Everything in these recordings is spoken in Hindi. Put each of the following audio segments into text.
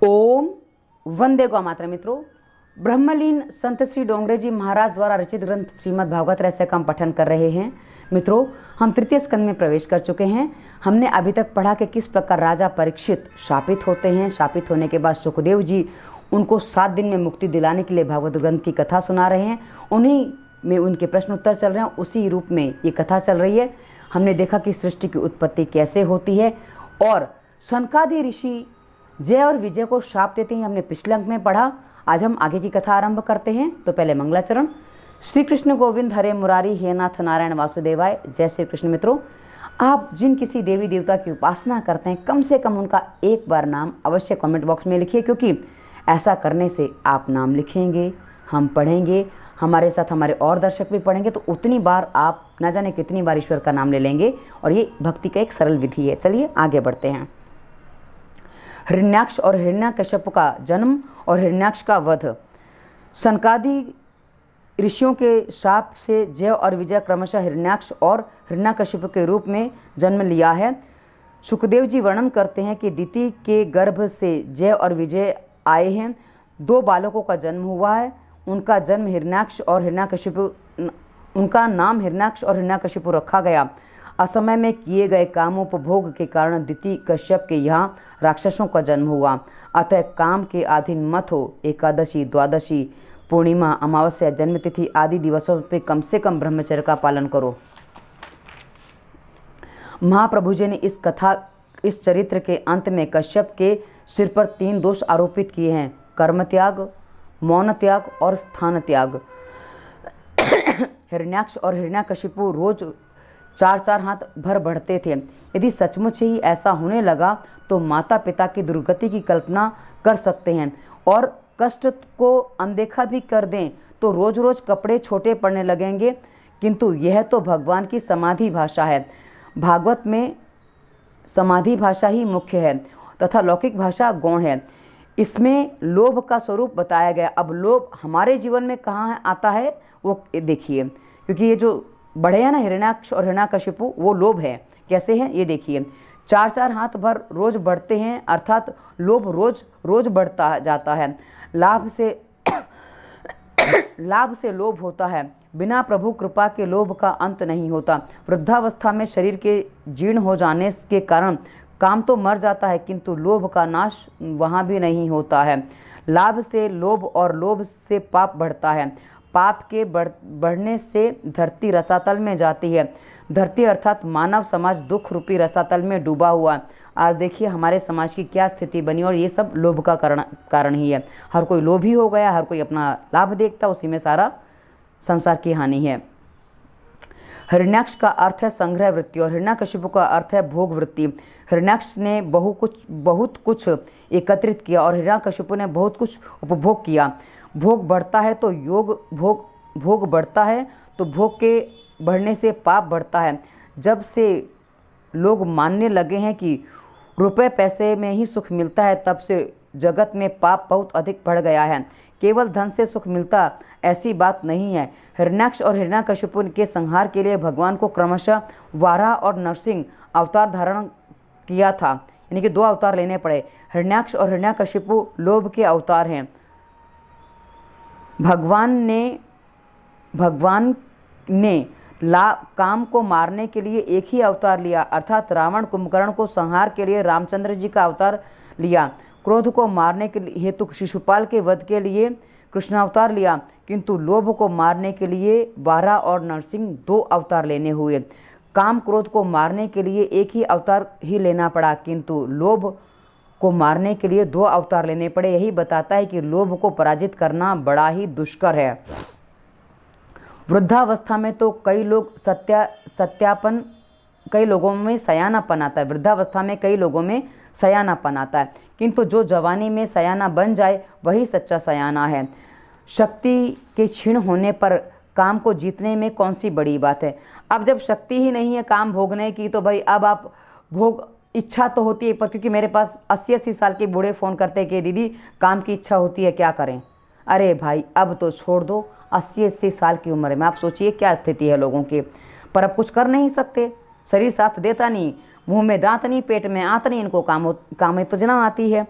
ओम वंदे गौ मातरम। मित्रों, ब्रह्मलीन संत श्री डोंगरे जी महाराज द्वारा रचित ग्रंथ श्रीमद् भागवत रहस्य का हम पठन कर रहे हैं। मित्रों, हम तृतीय स्कंद में प्रवेश कर चुके हैं। हमने अभी तक पढ़ा कि किस प्रकार राजा परीक्षित शापित होते हैं। शापित होने के बाद सुखदेव जी उनको 7 दिन में मुक्ति दिलाने के लिए भागवत ग्रंथ की कथा सुना रहे हैं। उन्हीं में उनके प्रश्न उत्तर चल रहे हैं, उसी रूप में ये कथा चल रही है। हमने देखा कि सृष्टि की उत्पत्ति कैसे होती है और सनकादि ऋषि जय और विजय को शाप देते हैं। हमने पिछले अंक में पढ़ा। आज हम आगे की कथा आरंभ करते हैं। तो पहले मंगलाचरण। श्री कृष्ण गोविंद हरे मुरारी हे नाथ नारायण वासुदेवाय। जय श्री कृष्ण। मित्रों, आप जिन किसी देवी देवता की उपासना करते हैं, कम से कम उनका एक बार नाम अवश्य कमेंट बॉक्स में लिखिए, क्योंकि ऐसा करने से आप नाम लिखेंगे, हम पढ़ेंगे, हमारे साथ हमारे और दर्शक भी पढ़ेंगे, तो उतनी बार आप न जाने कितनी बार ईश्वर का नाम ले लेंगे। और ये भक्ति का एक सरल विधि है। चलिए आगे बढ़ते हैं। हिरण्याक्ष और हिरण्यकश्यप का जन्म और हिरण्याक्ष का वध। सनकादि ऋषियों के शाप से जय और विजय क्रमशः हिरण्याक्ष और हिरण्यकश्यप के रूप में जन्म लिया है। सुखदेव जी वर्णन करते हैं कि दिति के गर्भ से जय और विजय आए हैं। 2 बालकों का जन्म हुआ है। उनका जन्म हिरण्याक्ष और हिरण्यकश्यप, उनका नाम हिरण्याक्ष और हिरण्यकश्यप रखा गया। असमय में किए गए कामोपभोग के कारण दिति कश्यप के यहाँ राक्षसों का जन्म हुआ। अतः काम के अधीन मत हो। एकादशी, द्वादशी, पूर्णिमा, अमावस्या, जन्मतिथि आदि दिवसों पे कम से कम ब्रह्मचर्य का पालन करो। महाप्रभु जी ने इस चरित्र के अंत में कश्यप के सिर पर 3 दोष आरोपित किए हैं: कर्म त्याग, मौन त्याग और स्थान त्याग। हिरण्याक्ष और हिरण्यकशिपु रोज 4-4 हाथ भर बढ़ते थे। यदि सचमुच ही ऐसा होने लगा तो माता पिता की दुर्गति की कल्पना कर सकते हैं। और कष्ट को अनदेखा भी कर दें तो रोज रोज कपड़े छोटे पड़ने लगेंगे। किंतु यह तो भगवान की समाधि भाषा है। भागवत में समाधि भाषा ही मुख्य है तथा लौकिक भाषा गौण है। इसमें लोभ का स्वरूप बताया गया। अब लोभ हमारे जीवन में कहाँ आता है वो देखिए, क्योंकि ये जो बढ़े हैं ना हिरण्याक्ष और हिरण्यकशिपु, वो लोभ है। कैसे हैं ये देखिए। 4-4 हाथ भर रोज बढ़ते हैं, अर्थात लोभ रोज रोज बढ़ता जाता है। लाभ से लोभ होता है। बिना प्रभु कृपा के लोभ का अंत नहीं होता। वृद्धावस्था में शरीर के जीर्ण हो जाने के कारण काम तो मर जाता है, किंतु लोभ का नाश वहाँ भी नहीं होता है। लाभ से लोभ और लोभ से पाप बढ़ता है। पाप के बढ़ने से धरती रसातल में जाती है। धरती अर्थात मानव समाज दुख रूपी रसातल में डूबा हुआ। आज देखिए हमारे समाज की क्या स्थिति बनी, और ये सब लोभ का कारण ही है। हर कोई लोभी हो गया, हर कोई अपना लाभ देखता, उसी में सारा संसार की हानि है। हिरण्याक्ष का अर्थ है संग्रह वृत्ति और हिरण्यकशिपु का अर्थ है भोग वृत्ति। हिरण्याक्ष ने बहुत कुछ एकत्रित किया और हिरण्यकशिपु ने बहुत कुछ उपभोग किया। भोग बढ़ता है तो भोग बढ़ता है तो भोग के बढ़ने से पाप बढ़ता है। जब से लोग मानने लगे हैं कि रुपए पैसे में ही सुख मिलता है, तब से जगत में पाप बहुत अधिक बढ़ गया है। केवल धन से सुख मिलता, ऐसी बात नहीं है। हिरण्याक्ष और हिरण्यकशिपु के संहार के लिए भगवान को क्रमशः वाराह और नरसिंह अवतार धारण किया था, यानी कि 2 अवतार लेने पड़े। हिरण्याक्ष और हिरण्यकशिपु लोभ के अवतार हैं। भगवान ने काम को मारने के लिए एक ही अवतार लिया, अर्थात रावण कुंभकर्ण को संहार के लिए रामचंद्र जी का अवतार लिया। क्रोध को मारने के हेतु शिशुपाल के वध के लिए कृष्ण अवतार लिया, किंतु लोभ को मारने के लिए वाराह और नरसिंह 2 अवतार लेने हुए। काम क्रोध को मारने के लिए एक ही अवतार ही लेना पड़ा, किंतु लोभ को मारने के लिए 2 अवतार लेने पड़े। यही बताता है कि लोभ को पराजित करना बड़ा ही दुष्कर है। वृद्धावस्था में तो कई लोगों में सयानापन आता है। वृद्धावस्था में कई लोगों में सयानापन आता है, किंतु जो जवानी में सयाना बन जाए वही सच्चा सयाना है। शक्ति के क्षीण होने पर काम को जीतने में कौन सी बड़ी बात है। अब जब शक्ति ही नहीं है काम भोगने की, तो भाई अब आप इच्छा तो होती है, पर क्योंकि मेरे पास 80-80 साल के बूढ़े फ़ोन करते हैं कि दीदी काम की इच्छा होती है, क्या करें। अरे भाई अब तो छोड़ दो। 80-80 साल की उम्र में आप सोचिए क्या स्थिति है लोगों की। पर अब कुछ कर नहीं सकते, शरीर साथ देता नहीं, मुंह में दांत नहीं, पेट में आंत नहीं, इनको काम में तो जना आती है।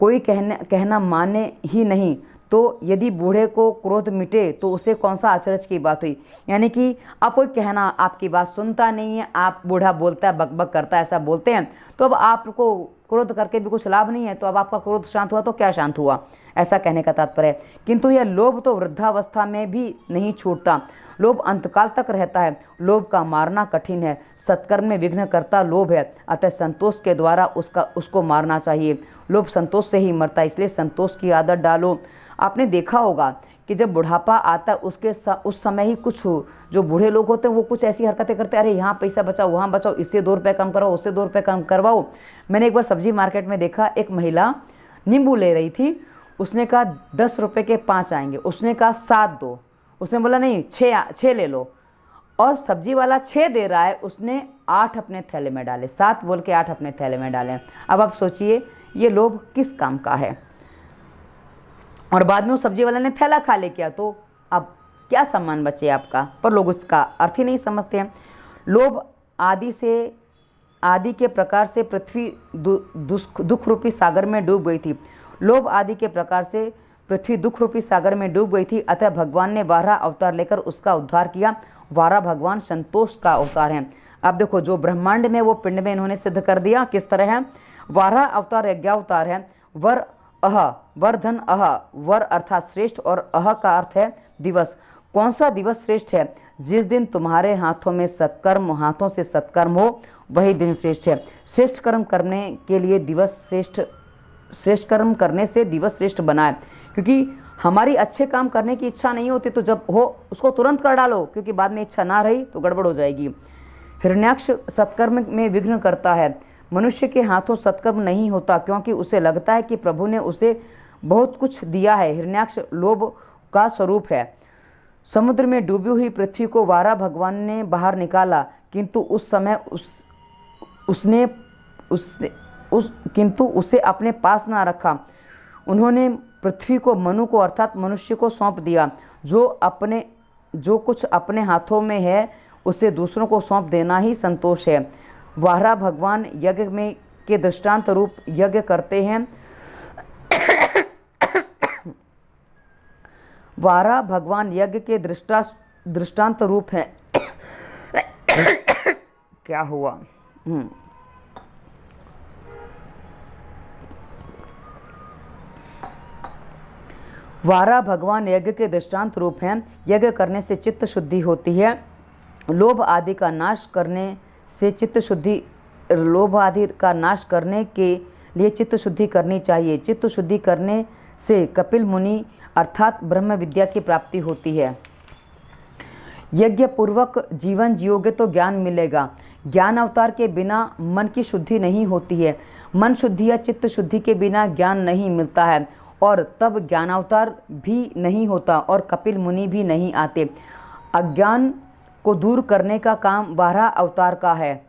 कोई कहना माने ही नहीं, तो यदि बूढ़े को क्रोध मिटे तो उसे कौन सा आश्चर्य की बात हुई। यानी कि अब कोई कहना आपकी बात सुनता नहीं है, आप बूढ़ा बोलता है, बकबक करता है, ऐसा बोलते हैं, तो अब आपको क्रोध करके भी कुछ लाभ नहीं है, तो अब आपका क्रोध शांत हुआ तो क्या शांत हुआ, ऐसा कहने का तात्पर्य है। किंतु यह लोभ तो वृद्धावस्था में भी नहीं छूटता, लोभ अंतकाल तक रहता है। लोभ का मारना कठिन है, सत्कर्म में विघ्न करता लोभ है, अतः संतोष के द्वारा उसको मारना चाहिए। लोभ संतोष से ही मरता है, इसलिए संतोष की आदत डालो। आपने देखा होगा कि जब बुढ़ापा आता है उस समय ही कुछ जो बूढ़े लोग होते हैं वो कुछ ऐसी हरकतें करते हैं, अरे यहाँ पैसा बचाओ, वहाँ बचाओ, इससे 2 रुपये कम कराओ, उससे 2 रुपये कम करवाओ। मैंने एक बार सब्जी मार्केट में देखा, एक महिला नींबू ले रही थी, उसने कहा 10 रुपये के 5 आएंगे, उसने कहा 7 दो, उसने बोला नहीं 6 ले लो, और सब्जी वाला 6 दे रहा है, उसने 8 अपने थैले में डाले, 7 बोल के 8 अपने थैले में डाले। अब आप सोचिए ये लोभ किस काम का है। और बाद में उस सब्जी वाले ने थैला खाली किया, तो अब क्या सम्मान बचे आपका, पर लोग उसका अर्थ ही नहीं समझते हैं। लोभ आदि के प्रकार से पृथ्वी दुख रूपी सागर में डूब गई थी। लोभ आदि के प्रकार से पृथ्वी दुख रूपी सागर में डूब गई थी, अतः भगवान ने 12 अवतार लेकर उसका उद्धार किया। 12 भगवान संतोष का अवतार हैं। अब देखो जो ब्रह्मांड में वो पिंड में इन्होंने सिद्ध कर दिया, किस तरह है। 12 अवतार यज्ञावतार है। वर अह, वर्धन अह, वर अर्थात श्रेष्ठ, और अह का अर्थ है दिवस। कौन सा दिवस श्रेष्ठ है? जिस दिन तुम्हारे हाथों से सत्कर्म हो, वही दिन श्रेष्ठ है। श्रेष्ठ कर्म करने के लिए श्रेष्ठ कर्म करने से दिवस श्रेष्ठ बनाए, क्योंकि हमारी अच्छे काम करने की इच्छा नहीं होती, तो जब हो उसको तुरंत कर डालो, क्योंकि बाद में इच्छा ना रही तो गड़बड़ हो जाएगी। हिरण्याक्ष सत्कर्म में विघ्न करता है। मनुष्य के हाथों सत्कर्म नहीं होता, क्योंकि उसे लगता है कि प्रभु ने उसे बहुत कुछ दिया है। हिरण्याक्ष लोभ का स्वरूप है। समुद्र में डूबी हुई पृथ्वी को 12 भगवान ने बाहर निकाला, किंतु उस समय किंतु उसे अपने पास ना रखा। उन्होंने पृथ्वी को मनु को अर्थात मनुष्य को सौंप दिया। जो कुछ अपने हाथों में है उसे दूसरों को सौंप देना ही संतोष है। 12 भगवान यज्ञ में के दृष्टांत रूप यज्ञ करते हैं। 12 भगवान यज्ञ के दृष्टांत रूप हैं। क्या हुआ? 12 भगवान यज्ञ के दृष्टांत रूप हैं। यज्ञ करने से चित्त शुद्धि होती है। लोभ आदि का नाश करने के लिए चित्त शुद्धि करनी चाहिए। चित्त शुद्धि करने से कपिल मुनि अर्थात ब्रह्म विद्या की प्राप्ति होती है। यज्ञ पूर्वक जीवन जियोगे तो ज्ञान मिलेगा। ज्ञान अवतार के बिना मन की शुद्धि नहीं होती है। मन शुद्धि या चित्त शुद्धि के बिना ज्ञान नहीं मिलता है, और तब ज्ञानावतार भी नहीं होता और कपिल मुनि भी नहीं आते। अज्ञान को दूर करने का काम 12 अवतार का है।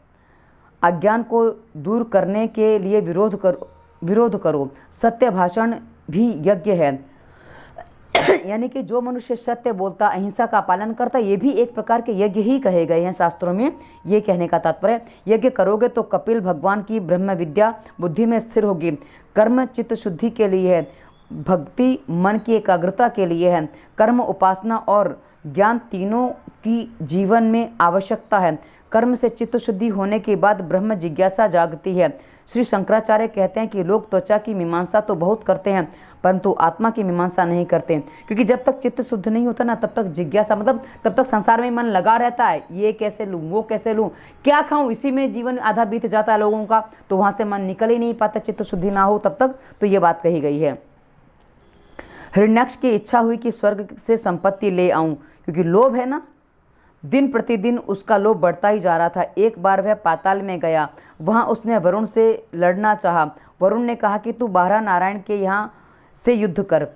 अज्ञान को दूर करने के लिए विरोध करो। सत्य भाषण भी यज्ञ है। यानी कि जो मनुष्य सत्य बोलता, अहिंसा का पालन करता, ये भी एक प्रकार के यज्ञ ही कहे गए हैं शास्त्रों में। ये कहने का तात्पर्य, यज्ञ करोगे तो कपिल भगवान की ब्रह्म विद्या बुद्धि में स्थिर होगी। कर्म चित्त शुद्धि के लिए है, भक्ति मन की एकाग्रता के लिए है। कर्म, उपासना और ज्ञान तीनों की जीवन में आवश्यकता है। कर्म से चित्त शुद्धि होने के बाद ब्रह्म जिज्ञासा जागती है। श्री शंकराचार्य कहते हैं कि लोग त्वचा की मीमांसा तो बहुत करते हैं, परंतु आत्मा की मीमांसा नहीं करते, क्योंकि जब तक चित्त शुद्ध नहीं होता ना, तब तक जिज्ञासा, मतलब तब तक संसार में मन लगा रहता है। ये कैसे लूँ, वो कैसे लूँ, क्या खाऊं, इसी में जीवन आधा बीत जाता है लोगों का, तो वहां से मन निकल ही नहीं पाता, चित्त शुद्धि ना हो तब तक। तो ये बात कही गई है। हिरण्याक्ष की इच्छा हुई कि स्वर्ग से संपत्ति ले आऊं, क्योंकि लोभ है ना, दिन प्रतिदिन उसका लोभ बढ़ता ही जा रहा था। एक बार वह पाताल में गया, वहां उसने वरुण से लड़ना चाहा। वरुण ने कहा कि तू 12 नारायण के यहाँ से युद्ध कर।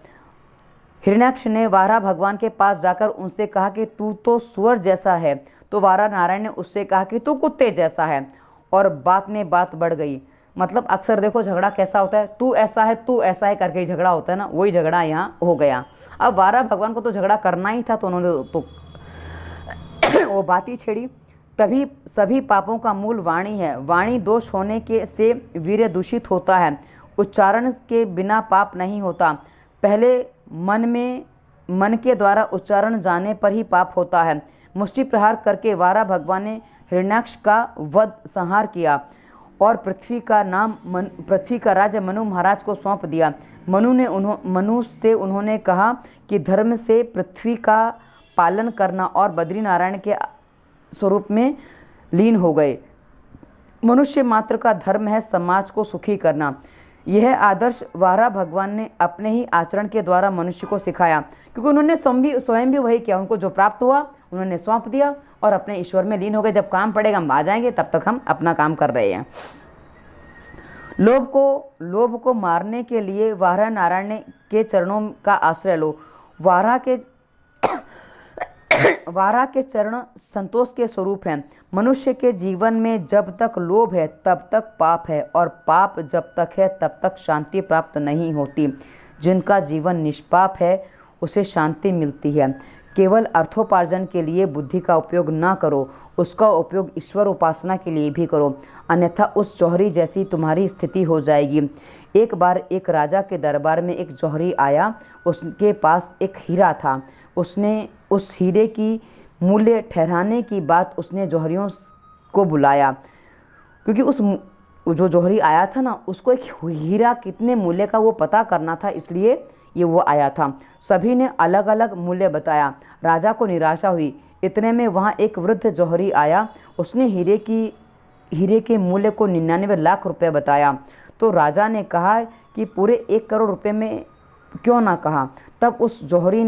हिरण्याक्ष ने 12 भगवान के पास जाकर उनसे कहा कि तू तो सुअर जैसा है, तो 12 नारायण ने उससे कहा कि तू कुत्ते जैसा है, और बात में बात बढ़ गई। मतलब अक्सर देखो झगड़ा कैसा होता है, तू ऐसा है करके ही झगड़ा होता है ना, वही झगड़ा यहाँ हो गया। अब 12 भगवान को तो झगड़ा करना ही था, तो उन्होंने तो वो बात ही छेड़ी। तभी सभी पापों का मूल वाणी है। वाणी दोष होने के से वीर्य दूषित होता है। उच्चारण के बिना पाप नहीं होता। पहले मन के द्वारा उच्चारण जाने पर ही पाप होता है। मुष्टि प्रहार करके वारा भगवान ने हिरण्याक्ष का वध संहार किया और पृथ्वी का राज्य मनु महाराज को सौंप दिया। मनु से उन्होंने कहा कि धर्म से पृथ्वी का पालन करना और बद्रीनारायण के स्वरूप में लीन हो गए। मनुष्य मात्र का धर्म है समाज को सुखी करना। यह आदर्श वारा भगवान ने अपने ही आचरण के द्वारा मनुष्य को सिखाया, क्योंकि उन्होंने स्वयं भी वही किया। उनको जो प्राप्त हुआ उन्होंने सौंप दिया और अपने ईश्वर में लीन हो गए। जब काम पड़ेगा हम आ जाएंगे, तब तक हम अपना काम कर रहे हैं। लोभ को मारने के लिए वारा नारायण के चरणों का आश्रय लो। वारा के चरण संतोष के स्वरूप हैं। मनुष्य के जीवन में जब तक लोभ है तब तक पाप है, और पाप जब तक है तब तक शांति प्राप्त नहीं होती। जिनका जीवन निष्पाप है उसे शांति मिलती है। केवल अर्थोपार्जन के लिए बुद्धि का उपयोग न करो, उसका उपयोग ईश्वर उपासना के लिए भी करो, अन्यथा उस जौहरी जैसी तुम्हारी स्थिति हो जाएगी। एक बार एक राजा के दरबार में एक जौहरी आया। उसके पास एक हीरा था। उसने उस हीरे की मूल्य ठहराने की बात उसने जौहरियों को बुलाया, क्योंकि जो जौहरी आया था ना, उसको एक हीरा कितने मूल्य का वो पता करना था, इसलिए ये वो आया था। सभी ने अलग अलग मूल्य बताया। राजा को निराशा हुई। इतने में वहाँ एक वृद्ध जौहरी आया। उसने हीरे के मूल्य को 99 लाख रुपए बताया। तो राजा ने कहा कि पूरे 1 करोड़ रुपए में क्यों ना कहा। तब उस जौहरी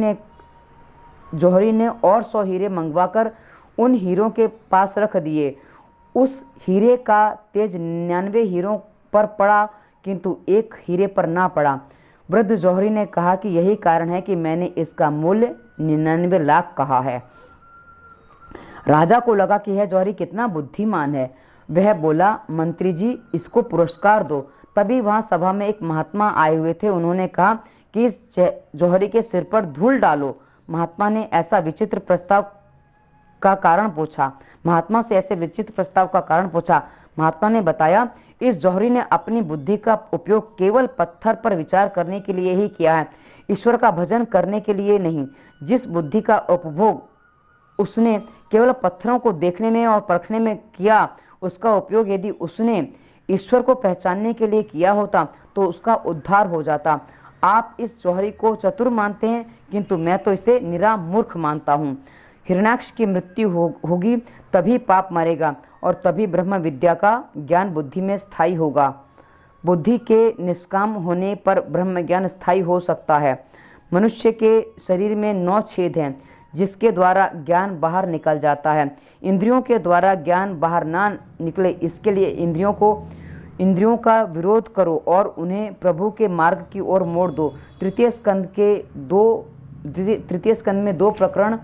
ने और 100 हीरे मंगवाकर उन हीरों के पास रख दिए। उस हीरे का तेज 99 हीरों पर पड़ा, किंतु एक हीरे पर ना पड़ा। वृद्ध जौहरी ने कहा कि यही कारण है कि मैंने इसका मूल्य 99 लाख कहा है। राजा को लगा कि यह जौहरी कितना बुद्धिमान है। वह बोला, मंत्री जी, इसको पुरस्कार दो। तभी वहां सभा में एक महात्मा आए हुए थे। उन्होंने कहा कि इस जौहरी के सिर पर धूल डालो। महात्मा से ऐसे विचित्र प्रस्ताव का कारण पूछा। महात्मा ने बताया, इस जौहरी ने अपनी बुद्धि का उपयोग केवल पत्थर पर विचार करने के लिए ही किया है, ईश्वर का भजन करने के लिए नहीं। जिस बुद्धि का उपभोग उसने केवल पत्थरों को देखने में और परखने में किया, उसका उपयोग यदि उसने ईश्वर को पहचानने के लिए किया होता तो उसका उद्धार हो जाता। आप इस जौहरी को चतुर मानते हैं, किंतु मैं तो इसे निरा मूर्ख मानता हूँ। हिरण्याक्ष की मृत्यु होगी, तभी पाप मरेगा और तभी ब्रह्म विद्या का ज्ञान बुद्धि में स्थायी होगा। बुद्धि के निष्काम होने पर ब्रह्म ज्ञान स्थायी हो सकता है। मनुष्य के शरीर में 9 छेद हैं, जिसके द्वारा ज्ञान बाहर निकल जाता है। इंद्रियों के द्वारा ज्ञान बाहर ना निकले, इसके लिए इंद्रियों का विरोध करो और उन्हें प्रभु के मार्ग की ओर मोड़ दो। तृतीय स्कंद में 2 प्रकरण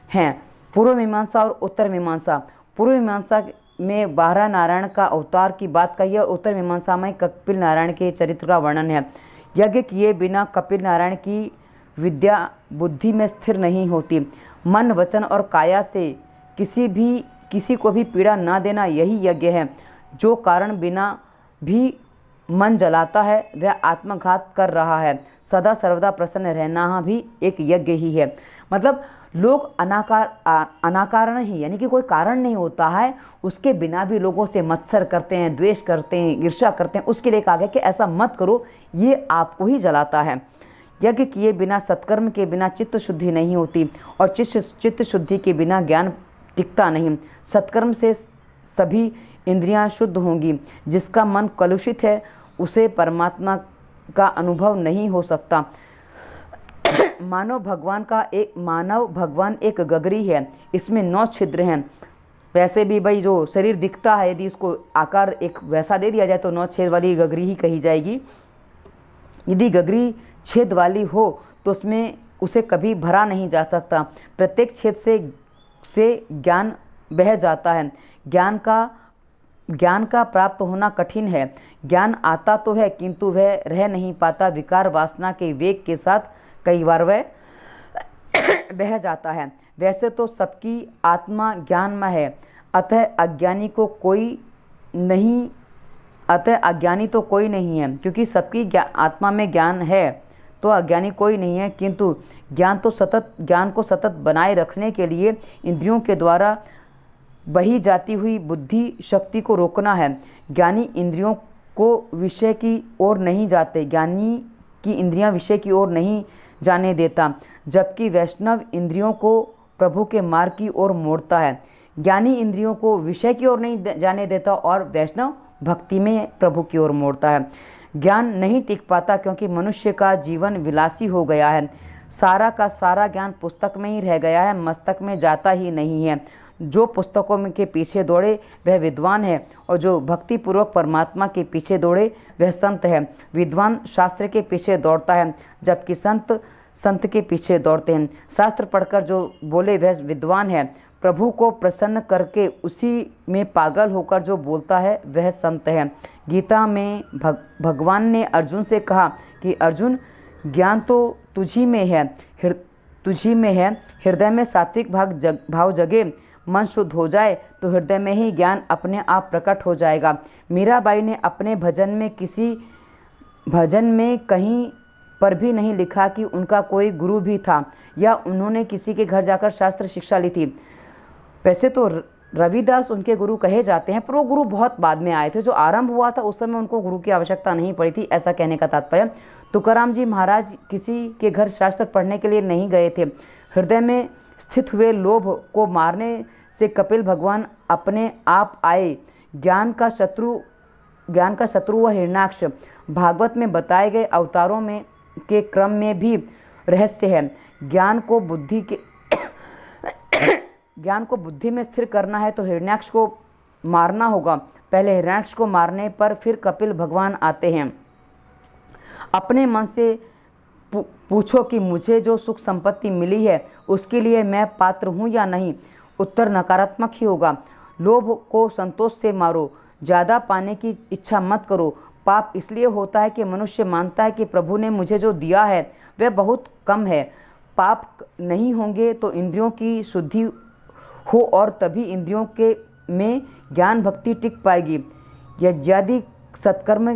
हैं, पूर्व मीमांसा और उत्तर मीमांसा। पूर्व मीमांसा में वारा नारायण का अवतार की बात कही है। उत्तर मीमांसा में कपिल नारायण के चरित्र का वर्णन है। यज्ञ किए बिना कपिल नारायण की विद्या बुद्धि में स्थिर नहीं होती। मन, वचन और काया से किसी को भी पीड़ा ना देना, यही यज्ञ है। जो कारण बिना भी मन जलाता है वह आत्मघात कर रहा है। सदा सर्वदा प्रसन्न रहना भी एक यज्ञ ही है। मतलब लोग अनाकारण ही, यानी कि कोई कारण नहीं होता है, उसके बिना भी लोगों से मत्सर करते हैं, द्वेष करते हैं, ईर्ष्या करते हैं। उसके लिए कहा गया कि ऐसा मत करो, ये आपको ही जलाता है। यज्ञ किए बिना, सत्कर्म के बिना चित्त शुद्धि नहीं होती, और चित्त शुद्धि के बिना ज्ञान टिकता नहीं। सत्कर्म से सभी इंद्रियां शुद्ध होंगी। जिसका मन कलुषित है उसे परमात्मा का अनुभव नहीं हो सकता। मानव भगवान एक गगरी है, इसमें 9 छिद्र हैं। वैसे भी भाई जो शरीर दिखता है, यदि इसको आकार एक वैसा दे दिया जाए तो 9 छेद वाली गगरी ही कही जाएगी। यदि गगरी छेद वाली हो तो उसमें उसे कभी भरा नहीं जा सकता। प्रत्येक छेद से ज्ञान बह जाता है। ज्ञान का प्राप्त होना कठिन है। ज्ञान आता तो है, किंतु वह रह नहीं पाता। विकार वासना के वेग के साथ कई बार वह बह जाता है। वैसे तो सबकी आत्मा ज्ञानमय है, अतः अज्ञानी को कोई नहीं अतः अज्ञानी तो कोई नहीं है, क्योंकि सबकी आत्मा में ज्ञान है, तो अज्ञानी कोई नहीं है। किंतु ज्ञान को सतत बनाए रखने के लिए इंद्रियों के द्वारा बही जाती हुई बुद्धि शक्ति को रोकना है। ज्ञानी इंद्रियों को विषय की ओर नहीं जाते, ज्ञानी की इंद्रियां विषय की ओर नहीं जाने देता, जबकि वैष्णव इंद्रियों को प्रभु के मार्ग की ओर मोड़ता है। ज्ञानी इंद्रियों को विषय की ओर नहीं जाने देता और वैष्णव भक्ति में प्रभु की ओर मोड़ता है। ज्ञान नहीं टिक पाता, क्योंकि मनुष्य का जीवन विलासी हो गया है। सारा का सारा ज्ञान पुस्तक में ही रह गया है, मस्तक में जाता ही नहीं है। जो पुस्तकों के पीछे दौड़े वह विद्वान है, और जो भक्तिपूर्वक परमात्मा के पीछे दौड़े वह संत है। विद्वान शास्त्र के पीछे दौड़ता है, जबकि संत के पीछे दौड़ते हैं। शास्त्र पढ़कर जो बोले वह विद्वान है, प्रभु को प्रसन्न करके उसी में पागल होकर जो बोलता है वह संत है। गीता में भगवान ने अर्जुन से कहा कि अर्जुन, ज्ञान तो तुझी में है, हृदय में सात्विक भाव जगे, मन शुद्ध हो जाए तो हृदय में ही ज्ञान अपने आप प्रकट हो जाएगा। मीराबाई ने अपने भजन में कहीं पर भी नहीं लिखा कि उनका कोई गुरु भी था या उन्होंने किसी के घर जाकर शास्त्र शिक्षा ली थी। वैसे तो रविदास उनके गुरु कहे जाते हैं, पर वो गुरु बहुत बाद में आए थे। जो आरंभ हुआ था उस समय उनको गुरु की आवश्यकता नहीं पड़ी थी, ऐसा कहने का तात्पर्य। तुकाराम जी महाराज किसी के घर शास्त्र पढ़ने के लिए नहीं गए थे। हृदय में स्थित हुए लोभ को मारने से कपिल भगवान अपने आप आए। ज्ञान का शत्रु व हिरण्याक्ष भागवत में बताए गए अवतारों में के क्रम में भी रहस्य है। ज्ञान को बुद्धि में स्थिर करना है तो हिरण्याक्ष को मारना होगा। पहले हिरण्याक्ष को मारने पर फिर कपिल भगवान आते हैं। अपने मन से पूछो कि मुझे जो सुख संपत्ति मिली है उसके लिए मैं पात्र हूँ या नहीं। उत्तर नकारात्मक ही होगा। लोभ को संतोष से मारो, ज़्यादा पाने की इच्छा मत करो। पाप इसलिए होता है कि मनुष्य मानता है कि प्रभु ने मुझे जो दिया है वह बहुत कम है। पाप नहीं होंगे तो इंद्रियों की शुद्धि हो और तभी इंद्रियों के में ज्ञान भक्ति टिक पाएगी। यज्ञादि सत्कर्म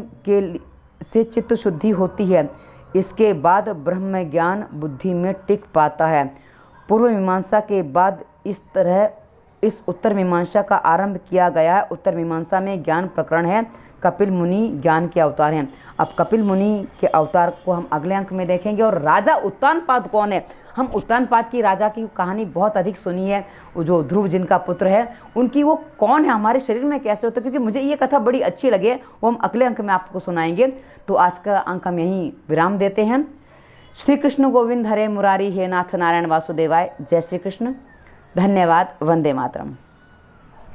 से चित्त शुद्धि होती है, इसके बाद ब्रह्म ज्ञान बुद्धि में टिक पाता है। पूर्व मीमांसा के बाद इस उत्तर मीमांसा का आरंभ किया गया है। उत्तर मीमांसा में ज्ञान प्रकरण है, कपिल मुनि ज्ञान के अवतार हैं। अब कपिल मुनि के अवतार को हम अगले अंक में देखेंगे। और राजा उत्तानपाद कौन है? हम उत्तानपाद की राजा की कहानी बहुत अधिक सुनी है, जो ध्रुव जिनका पुत्र है, उनकी वो कौन है, हमारे शरीर में कैसे होता है, क्योंकि मुझे ये कथा बड़ी अच्छी लगे, वो हम अगले अंक में आपको सुनाएंगे। तो आज का अंक हम यहीं विराम देते हैं। श्री कृष्ण गोविंद हरे मुरारी, हे नाथ नारायण वासुदेवाय। जय श्री कृष्ण। धन्यवाद। वंदे मातरम।